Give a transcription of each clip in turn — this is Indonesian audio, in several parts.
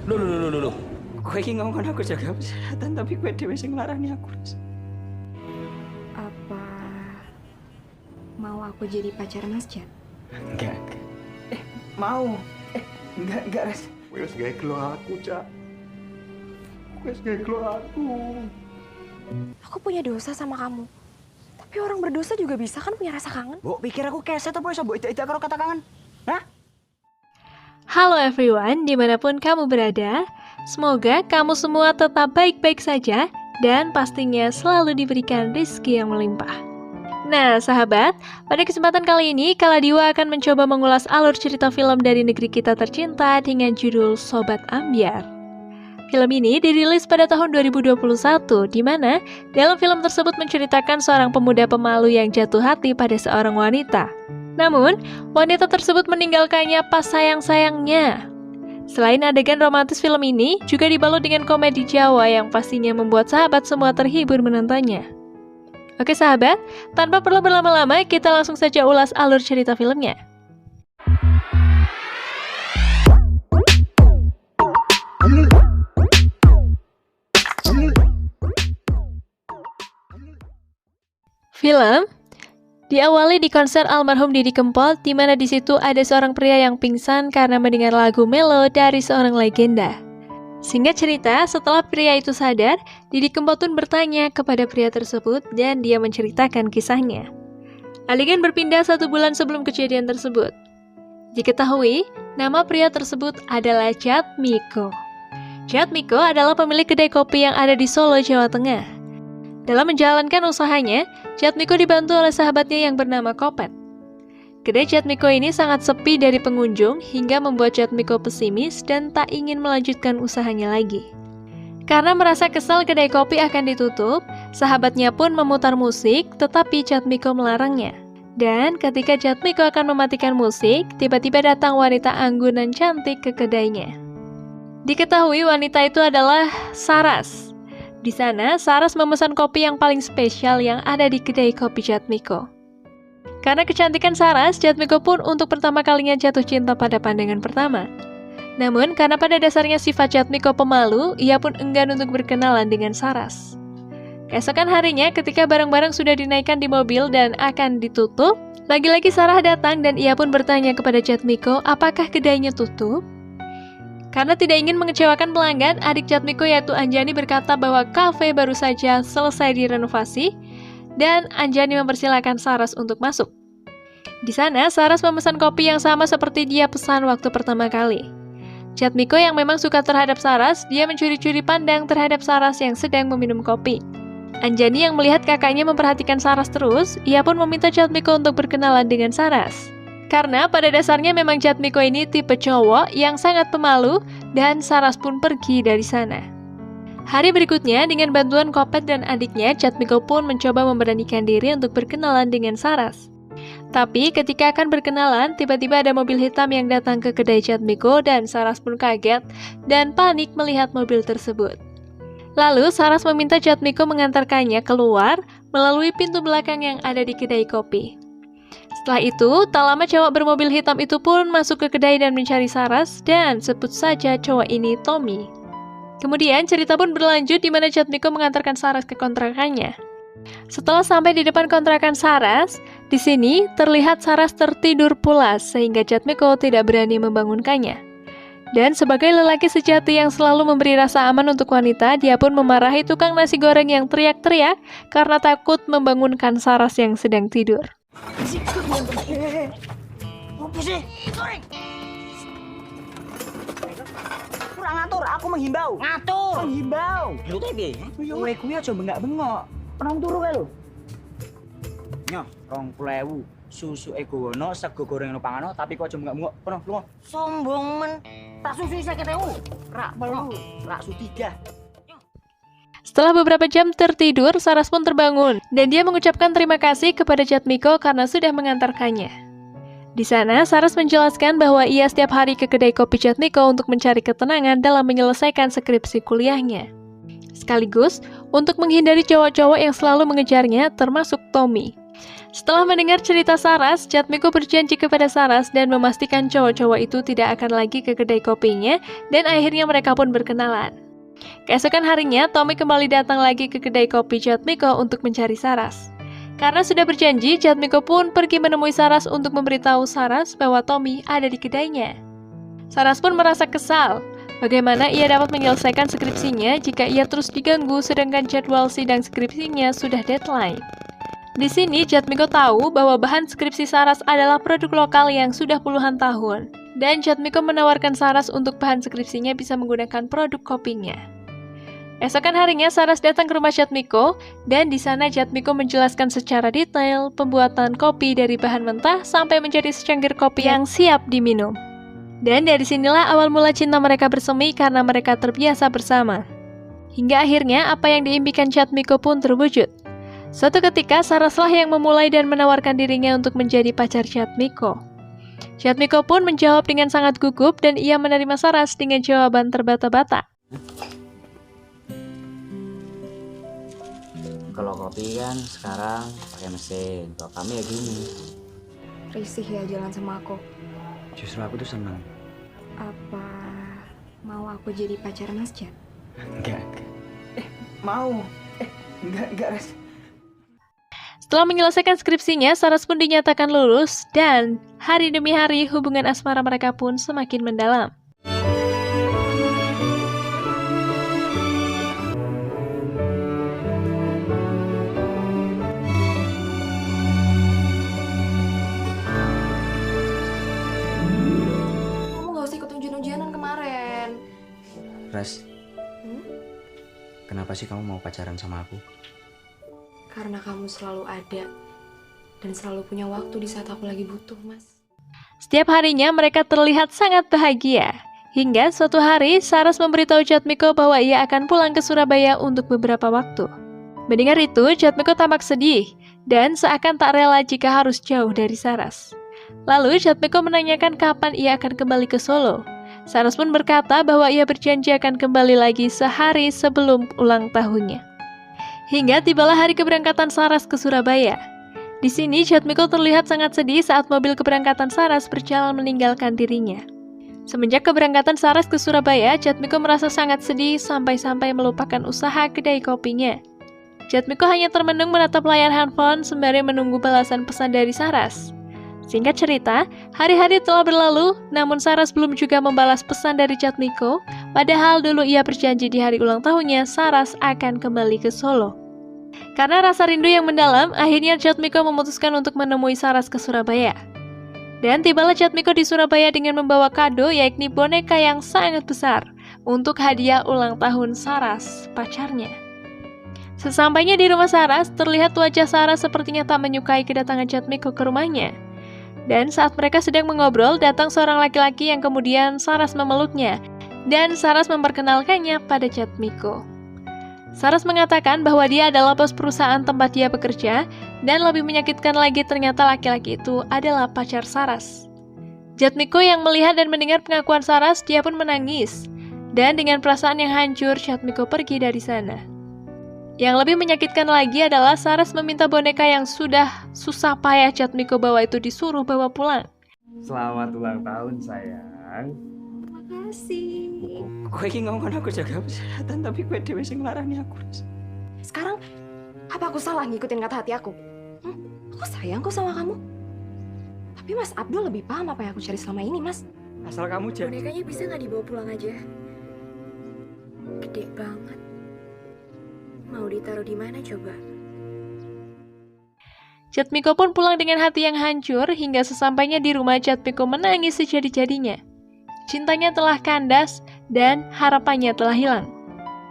Loh. Kowe iki ngomong aku jaga kesehatan tapi kowe dhewe sing nglarani aku. Apa mau aku jadi pacar Mas Jat? Enggak. Mau. Enggak, Res. Kowe wis gawe gelo aku, Cak. Kowe wis gawe gelo aku. Aku punya dosa sama kamu. Tapi orang berdosa juga bisa kan punya rasa kangen? Mbok pikir aku keset apa iso mbok idak-idak karo kata kangen? Hah? Halo everyone, dimanapun kamu berada, semoga kamu semua tetap baik-baik saja dan pastinya selalu diberikan rezeki yang melimpah. Nah sahabat, pada kesempatan kali ini Kaladiwa akan mencoba mengulas alur cerita film dari negeri kita tercinta dengan judul Sobat Ambyar. Film ini dirilis pada tahun 2021, di mana dalam film tersebut menceritakan seorang pemuda pemalu yang jatuh hati pada seorang wanita. Namun, wanita tersebut meninggalkannya pas sayang-sayangnya. Selain adegan romantis, film ini juga dibalut dengan komedi Jawa yang pastinya membuat sahabat semua terhibur menontonnya. Oke sahabat, tanpa perlu berlama-lama, kita langsung saja ulas alur cerita filmnya. Film diawali di konser almarhum Didi Kempot, di mana di situ ada seorang pria yang pingsan karena mendengar lagu Melo dari seorang legenda. Singkat cerita, setelah pria itu sadar, Didi Kempot pun bertanya kepada pria tersebut dan dia menceritakan kisahnya. Adegan berpindah 1 bulan sebelum kejadian tersebut. Diketahui, nama pria tersebut adalah Jatmiko. Jatmiko adalah pemilik kedai kopi yang ada di Solo, Jawa Tengah. Dalam menjalankan usahanya, Jatmiko dibantu oleh sahabatnya yang bernama Kopet. Kedai Jatmiko ini sangat sepi dari pengunjung hingga membuat Jatmiko pesimis dan tak ingin melanjutkan usahanya lagi. Karena merasa kesal kedai kopi akan ditutup, sahabatnya pun memutar musik, tetapi Jatmiko melarangnya. Dan ketika Jatmiko akan mematikan musik, tiba-tiba datang wanita anggun dan cantik ke kedainya. Diketahui wanita itu adalah Saras. Di sana, Saras memesan kopi yang paling spesial yang ada di kedai kopi Jatmiko. Karena kecantikan Saras, Jatmiko pun untuk pertama kalinya jatuh cinta pada pandangan pertama. Namun, karena pada dasarnya sifat Jatmiko pemalu, ia pun enggan untuk berkenalan dengan Saras. Keesokan harinya, ketika barang-barang sudah dinaikkan di mobil dan akan ditutup, lagi-lagi Sarah datang dan ia pun bertanya kepada Jatmiko apakah kedainya tutup. Karena tidak ingin mengecewakan pelanggan, adik Jatmiko yaitu Anjani berkata bahwa kafe baru saja selesai direnovasi dan Anjani mempersilahkan Saras untuk masuk. Di sana, Saras memesan kopi yang sama seperti dia pesan waktu pertama kali. Jatmiko yang memang suka terhadap Saras, dia mencuri-curi pandang terhadap Saras yang sedang meminum kopi. Anjani yang melihat kakaknya memperhatikan Saras terus, ia pun meminta Jatmiko untuk berkenalan dengan Saras. Karena pada dasarnya memang Jatmiko ini tipe cowok yang sangat pemalu dan Saras pun pergi dari sana. Hari berikutnya dengan bantuan Kopet dan adiknya, Jatmiko pun mencoba memberanikan diri untuk berkenalan dengan Saras. Tapi ketika akan berkenalan, tiba-tiba ada mobil hitam yang datang ke kedai Jatmiko dan Saras pun kaget dan panik melihat mobil tersebut. Lalu Saras meminta Jatmiko mengantarkannya keluar melalui pintu belakang yang ada di kedai kopi. Setelah itu, tak lama cowok bermobil hitam itu pun masuk ke kedai dan mencari Saras dan sebut saja cowok ini Tommy. Kemudian cerita pun berlanjut di mana Jatmiko mengantarkan Saras ke kontrakannya. Setelah sampai di depan kontrakan Saras, di sini terlihat Saras tertidur pulas sehingga Jatmiko tidak berani membangunkannya. Dan sebagai lelaki sejati yang selalu memberi rasa aman untuk wanita, dia pun memarahi tukang nasi goreng yang teriak-teriak karena takut membangunkan Saras yang sedang tidur. Apa sih? Kurang ngatur, aku menghimbau. Ngatur. Menghimbau. Lu kayak piye? Kowe kuwi aja bengak-bengok. Penang turu kae lho. Nyoh, 20.000. Susu Egowono, sego goreng no pangano, tapi kok aja bengak-bengok. Kono, lunga. Sombong men. Tak susu 50.000. Rak perlu, rak sutiga. Setelah beberapa jam tertidur, Saras pun terbangun, dan dia mengucapkan terima kasih kepada Jatmiko karena sudah mengantarkannya. Di sana, Saras menjelaskan bahwa ia setiap hari ke kedai kopi Jatmiko untuk mencari ketenangan dalam menyelesaikan skripsi kuliahnya. Sekaligus, untuk menghindari cowok-cowok yang selalu mengejarnya, termasuk Tommy. Setelah mendengar cerita Saras, Jatmiko berjanji kepada Saras dan memastikan cowok-cowok itu tidak akan lagi ke kedai kopinya, dan akhirnya mereka pun berkenalan. Keesokan harinya, Tommy kembali datang lagi ke kedai kopi Jatmiko untuk mencari Saras. Karena sudah berjanji, Jatmiko pun pergi menemui Saras untuk memberitahu Saras bahwa Tommy ada di kedainya. Saras pun merasa kesal. Bagaimana ia dapat menyelesaikan skripsinya jika ia terus diganggu sedangkan jadwal sidang skripsinya sudah deadline. Di sini, Jatmiko tahu bahwa bahan skripsi Saras adalah produk lokal yang sudah puluhan tahun, dan Jatmiko menawarkan Saras untuk bahan skripsinya bisa menggunakan produk kopinya. Esokan harinya, Saras datang ke rumah Jatmiko, dan di sana Jatmiko menjelaskan secara detail pembuatan kopi dari bahan mentah sampai menjadi secangkir kopi yang siap diminum. Dan dari sinilah awal mula cinta mereka bersemi karena mereka terbiasa bersama. Hingga akhirnya apa yang diimpikan Jatmiko pun terwujud. Suatu ketika, Saraslah yang memulai dan menawarkan dirinya untuk menjadi pacar Jatmiko. Jatmiko pun menjawab dengan sangat gugup dan ia menerima Saras dengan jawaban terbata-bata. Kalau kopi kan sekarang pakai mesin, kalau kami ya gini. Risih ya jalan sama aku. Justru aku tuh senang. Apa mau aku jadi pacar Mas Jat? Enggak. Mau. Enggak, Ras. Setelah menyelesaikan skripsinya, Saras pun dinyatakan lulus, dan hari demi hari hubungan asmara mereka pun semakin mendalam. Kamu gak usah ikut ujian-ujianan kemarin. Ras, kenapa sih kamu mau pacaran sama aku? Karena kamu selalu ada dan selalu punya waktu di saat aku lagi butuh, Mas. Setiap harinya mereka terlihat sangat bahagia. Hingga suatu hari, Saras memberitahu Jatmiko bahwa ia akan pulang ke Surabaya untuk beberapa waktu. Mendengar itu, Jatmiko tampak sedih dan seakan tak rela jika harus jauh dari Saras. Lalu Jatmiko menanyakan kapan ia akan kembali ke Solo. Saras pun berkata bahwa ia berjanji akan kembali lagi sehari sebelum ulang tahunnya. Hingga tibalah hari keberangkatan Saras ke Surabaya. Di sini Jatmiko terlihat sangat sedih saat mobil keberangkatan Saras berjalan meninggalkan dirinya. Semenjak keberangkatan Saras ke Surabaya, Jatmiko merasa sangat sedih sampai-sampai melupakan usaha kedai kopinya. Jatmiko hanya termenung menatap layar handphone sembari menunggu balasan pesan dari Saras. Singkat cerita, hari-hari telah berlalu, namun Saras belum juga membalas pesan dari Jatmiko, padahal dulu ia berjanji di hari ulang tahunnya Saras akan kembali ke Solo. Karena rasa rindu yang mendalam, akhirnya Jatmiko memutuskan untuk menemui Saras ke Surabaya. Dan tibalah Jatmiko di Surabaya dengan membawa kado, yakni boneka yang sangat besar, untuk hadiah ulang tahun Saras, pacarnya. Sesampainya di rumah Saras, terlihat wajah Saras sepertinya tak menyukai kedatangan Jatmiko ke rumahnya. Dan saat mereka sedang mengobrol, datang seorang laki-laki yang kemudian Saras memeluknya, dan Saras memperkenalkannya pada Jatmiko. Saras mengatakan bahwa dia adalah bos perusahaan tempat dia bekerja, dan lebih menyakitkan lagi ternyata laki-laki itu adalah pacar Saras. Jatmiko yang melihat dan mendengar pengakuan Saras, dia pun menangis, dan dengan perasaan yang hancur, Jatmiko pergi dari sana. Yang lebih menyakitkan lagi adalah Saras meminta boneka yang sudah susah payah Jatmiko bawa itu disuruh bawa pulang. Selamat ulang tahun, sayang. Makasih. Gue ini ngomong aku jaga kesehatan, tapi gue dewe sing ngelarani aku. Sekarang, apa aku salah ngikutin kata hati aku? Aku sayang kok sama kamu. Tapi Mas Abdul lebih paham apa yang aku cari selama ini, Mas. Asal kamu jadi. Bonekanya bisa nggak dibawa pulang aja? Gede banget. Mau ditaruh di mana coba? Jatmiko pun pulang dengan hati yang hancur, hingga sesampainya di rumah Jatmiko menangis sejadi-jadinya. Cintanya telah kandas dan harapannya telah hilang.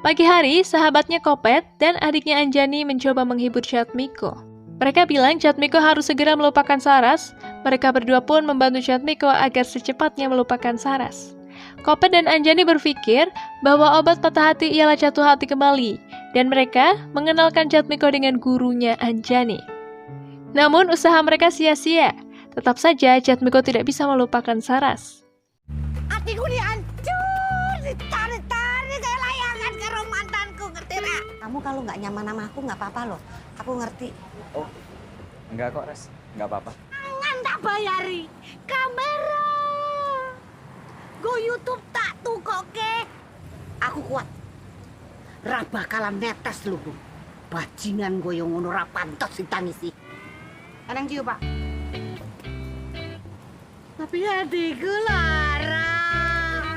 Pagi hari, sahabatnya Kopet dan adiknya Anjani mencoba menghibur Jatmiko. Mereka bilang Jatmiko harus segera melupakan Saras. Mereka berdua pun membantu Jatmiko agar secepatnya melupakan Saras. Kopet dan Anjani berpikir bahwa obat patah hati ialah jatuh hati kembali, dan mereka mengenalkan Jatmiko dengan gurunya Anjani. Namun usaha mereka sia-sia. Tetap saja Jatmiko tidak bisa melupakan Saras. Hatiku dihancur, ditarik-tarik kayak layangan ke mantanku, ngerti gak? Kamu kalau nggak nyaman sama aku nggak apa-apa loh, aku ngerti. Enggak kok, Res. Enggak apa-apa. Jangan tak bayari. Kamera. Go YouTube tak tukoke. Aku kuat. Ra bakalan netes lho, Bu. Bajingan gue yang ngono ra pantes ditangisi. Enang cium, Pak. Tapi hatiku larang.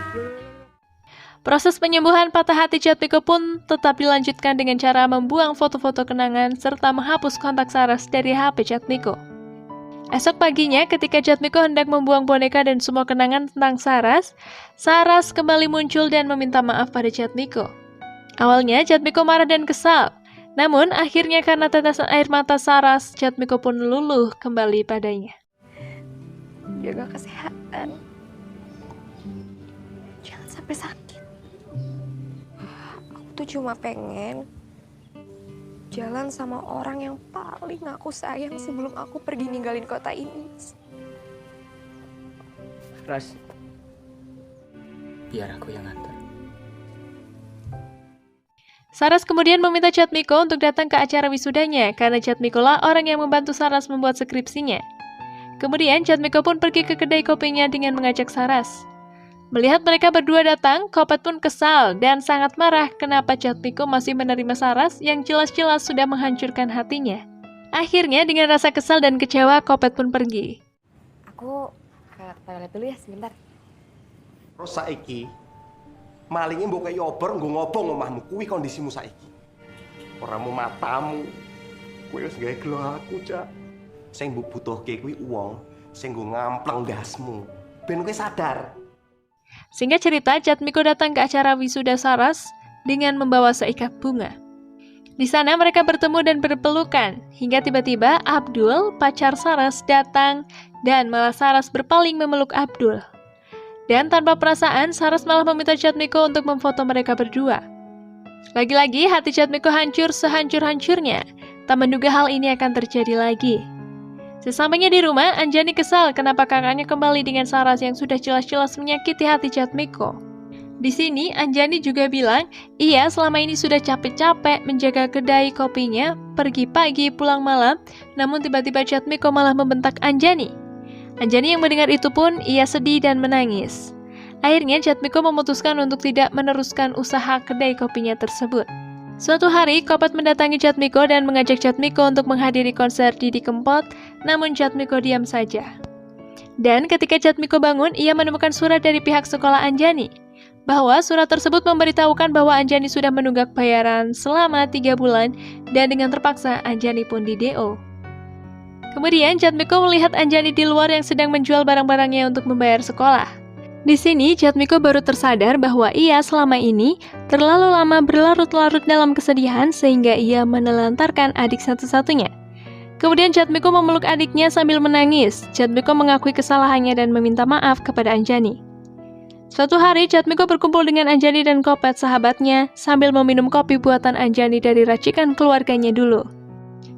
Proses penyembuhan patah hati Jatmiko pun tetap dilanjutkan dengan cara membuang foto-foto kenangan serta menghapus kontak Saras dari HP Jatmiko. Esok paginya ketika Jatmiko hendak membuang boneka dan semua kenangan tentang Saras, Saras kembali muncul dan meminta maaf pada Jatmiko. Awalnya Jatmiko marah dan kesal, namun akhirnya karena tetesan air mata Saras, Jatmiko pun luluh kembali padanya. Jaga kesehatan. Jangan sampai sakit. Aku tuh cuma pengen jalan sama orang yang paling aku sayang sebelum aku pergi ninggalin kota ini. Ras, biar aku yang antar. Saras kemudian meminta Jatmiko untuk datang ke acara wisudanya karena Jatmiko lah orang yang membantu Saras membuat skripsinya. Kemudian Jatmiko pun pergi ke kedai kopinya dengan mengajak Saras. Melihat mereka berdua datang, Kopet pun kesal dan sangat marah kenapa Jatmiko masih menerima Saras yang jelas-jelas sudah menghancurkan hatinya. Akhirnya dengan rasa kesal dan kecewa, Kopet pun pergi. Aku ke toilet dulu ya sebentar. Terus saiki malingnya mbok kaya obor nggo ngobong omahmu kuwi kondisimu saiki. Ora mau matamu. Kuwi wis gawe gelo aku, Cak. Sing mbok butuhke kuwi wong sing nggo ngampleng ndasmu. Ben kowe sadar. Singkat cerita, Jatmiko datang ke acara wisuda Saras dengan membawa seikat bunga. Di sana mereka bertemu dan berpelukan, hingga tiba-tiba Abdul, pacar Saras, datang dan malah Saras berpaling memeluk Abdul. Dan tanpa perasaan, Saras malah meminta Jatmiko untuk memfoto mereka berdua. Lagi-lagi hati Jatmiko hancur sehancur-hancurnya, tak menduga hal ini akan terjadi lagi. Sesampainya di rumah, Anjani kesal kenapa kakaknya kembali dengan Saras yang sudah jelas-jelas menyakiti hati Jatmiko. Di sini, Anjani juga bilang, ia selama ini sudah capek-capek menjaga kedai kopinya, pergi pagi, pulang malam, namun tiba-tiba Jatmiko malah membentak Anjani. Anjani yang mendengar itu pun, ia sedih dan menangis. Akhirnya, Jatmiko memutuskan untuk tidak meneruskan usaha kedai kopinya tersebut. Suatu hari, Kopet mendatangi Jatmiko dan mengajak Jatmiko untuk menghadiri konser Didi Kempot, namun Jatmiko diam saja. Dan ketika Jatmiko bangun, ia menemukan surat dari pihak sekolah Anjani, bahwa surat tersebut memberitahukan bahwa Anjani sudah menunggak bayaran selama 3 bulan, dan dengan terpaksa Anjani pun di-DO. Kemudian, Jatmiko melihat Anjani di luar yang sedang menjual barang-barangnya untuk membayar sekolah. Di sini, Jatmiko baru tersadar bahwa ia selama ini terlalu lama berlarut-larut dalam kesedihan sehingga ia menelantarkan adik satu-satunya. Kemudian Jatmiko memeluk adiknya sambil menangis. Jatmiko mengakui kesalahannya dan meminta maaf kepada Anjani. Suatu hari, Jatmiko berkumpul dengan Anjani dan Kopet sahabatnya sambil meminum kopi buatan Anjani dari racikan keluarganya dulu.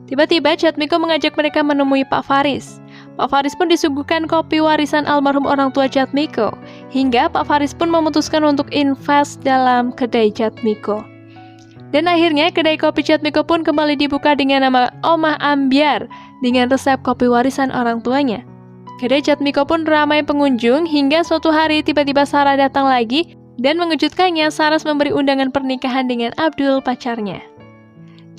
Tiba-tiba Jatmiko mengajak mereka menemui Pak Faris. Pak Faris pun disuguhkan kopi warisan almarhum orang tua Jatmiko, hingga Pak Faris pun memutuskan untuk invest dalam kedai Jatmiko. Dan akhirnya kedai kopi Jatmiko pun kembali dibuka dengan nama Omah Ambyar dengan resep kopi warisan orang tuanya. Kedai Jatmiko pun ramai pengunjung hingga suatu hari tiba-tiba Sarah datang lagi dan mengejutkannya Saras memberi undangan pernikahan dengan Abdul pacarnya.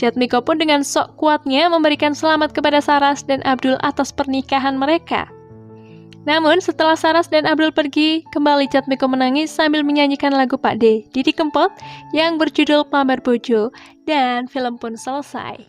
Jatmiko pun dengan sok kuatnya memberikan selamat kepada Saras dan Abdul atas pernikahan mereka. Namun setelah Saras dan Abdul pergi, kembali Jatmiko menangis sambil menyanyikan lagu Pak D, Didi Kempot yang berjudul Pamer Bojo, dan film pun selesai.